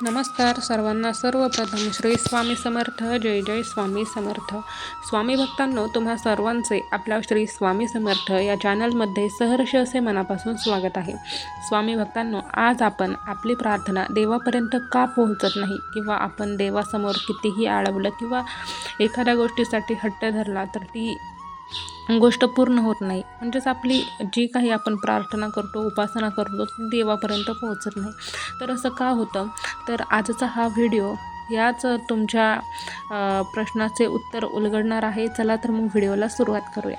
नमस्कार सर्वांना. सर्वप्रथम श्री स्वामी समर्थ. जय जय स्वामी समर्थ. स्वामी भक्तांनो, तुम्हा सर्वांचे आपल्या श्री स्वामी समर्थ या चॅनलमध्ये सहर्ष असे मनापासून स्वागत आहे. स्वामी भक्तांनो, आज आपण आपली प्रार्थना देवापर्यंत का पोहोचत नाही किंवा आपण देवासमोर कितीही आळवलं किंवा एखाद्या गोष्टीसाठी हट्ट धरला तर ती गोष्ट पूर्ण होत नाही, म्हणजेच आपली जी काही आपण प्रार्थना करतो, उपासना करतो, ती देवापर्यंत पोहोचत नाही. तर असं का होतं? तर आजचा हा व्हिडिओ याच तुमच्या प्रश्नाचे उत्तर उलगडणार आहे. चला तर मग व्हिडिओला सुरुवात करूया.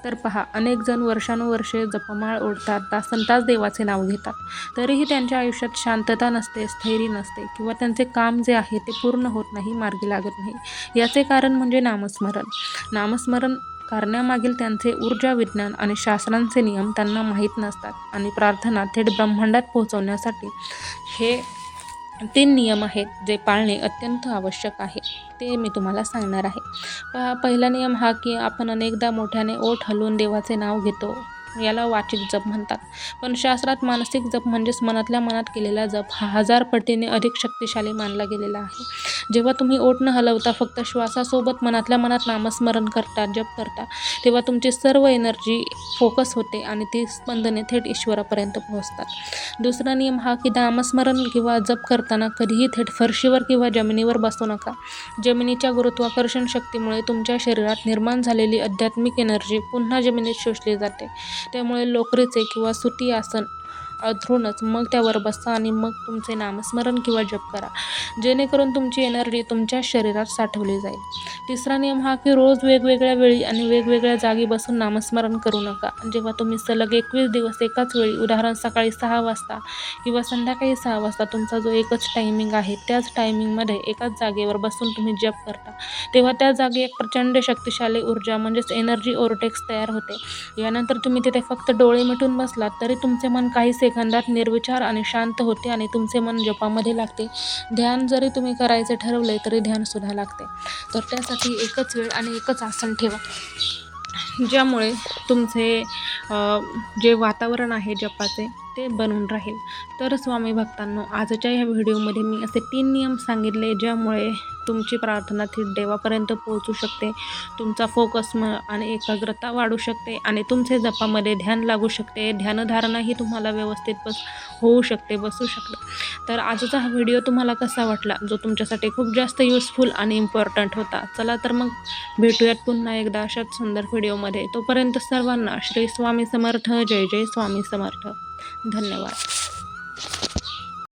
तर पहा, अनेक जण वर्षानुवर्षे जपमाळ ओढतात, तासनतास देवाचे नाव घेतात, तरीही त्यांच्या आयुष्यात शांतता नसते, स्थैर्य नसते किंवा त्यांचे काम जे आहे ते पूर्ण होत नाही, मार्गी लागत नाही. याचे कारण म्हणजे नामस्मरण करण्यामागील त्यांचे ऊर्जा विज्ञान आणि शास्त्रांचे नियम त्यांना माहीत नसतात. आणि प्रार्थना थेट ब्रह्मांडात पोहोचवण्यासाठी हे 3 नियम आहेत जे पाळणे अत्यंत आवश्यक आहे. ते मी तुम्हाला सांगणार आहे. पहिला नियम हा की आपण अनेकदा मोठ्याने ओठ हलवून देवाचे नाव घेतो, याला वाचिक जप म्हणतात. पण शास्त्रात मानसिक जप म्हणजेच मनातल्या मनात केलेला जप हा 1000 पटीने अधिक शक्तिशाली मानला गेलेला आहे. जेव्हा तुम्ही ओठ न हलवता फक्त श्वासासोबत मनातल्या मनात नामस्मरण करता, जप करता, तेव्हा तुमची सर्व एनर्जी फोकस होते आणि ती स्पंदने थेट ईश्वरापर्यंत पोहोचतात. दुसरा नियम हा की नामस्मरण किंवा जप करताना कधीही थेट फरशीवर किंवा जमिनीवर बसू नका. जमिनीच्या गुरुत्वाकर्षण शक्तीमुळे तुमच्या शरीरात निर्माण झालेली आध्यात्मिक एनर्जी पुन्हा जमिनीत शोषली जाते. त्यामुळे लोकरीचे किंवा सुती आसन अंथरूनच मग त्यावर बसा आणि मग तुमचे नामस्मरण किंवा जप करा, जेणेकरून तुमची एनर्जी तुमच्या शरीरात साठवली जाईल. तिसरा नियम हा की रोज वेगवेगळ्या वेळी आणि वेगवेगळ्या जागी बसून नामस्मरण करू नका. जेव्हा तुम्ही सलग 21 दिवस एकाच वेळी, उदाहरण सकाळी 6 वाजता किंवा संध्याकाळी 6 वाजता तुमचा जो एकच टायमिंग आहे, त्याच टायमिंगमध्ये एकाच जागेवर बसून तुम्ही जप करता, तेव्हा त्या जागी एक प्रचंड शक्तिशाली ऊर्जा म्हणजेच एनर्जी ओव्हरटेक्स तयार होते. यानंतर तुम्ही तिथे फक्त डोळे मिटून बसलात तरी तुमचे मन काही सेकंदात निर्विचार आणि शांत होते आणि तुमचे मन जपामध्ये लागते. ध्यान जरी तुम्ही करायचे ठरवले तरी ध्यान सुद्धा लागते. तर त्यासाठी एकच वेळ आणि एकच आसन ठेवा, ज्यामुळे तुमचे जे वातावरण आहे जपाचे ते बनून राहील. तर स्वामी भक्तांनो, आजच्या ह्या व्हिडिओमध्ये मी असे 3 नियम सांगितले ज्यामुळे तुमची प्रार्थना थेट देवापर्यंत पोहोचू शकते, तुमचा फोकस आणि एकाग्रता वाढू शकते आणि तुमचे जपामध्ये ध्यान लागू शकते, ध्यानधारणाही तुम्हाला व्यवस्थित होऊ शकते, बसू शकते. तर आजचा हा व्हिडिओ तुम्हाला कसा वाटला, जो तुमच्यासाठी खूप जास्त युजफुल आणि इम्पॉर्टंट होता. चला तर मग भेटूयात पुन्हा एकदा अशाच सुंदर व्हिडिओमध्ये. तोपर्यंत सर्वांना श्री स्वामी समर्थ. जय जय स्वामी समर्थ. धन्यवाद.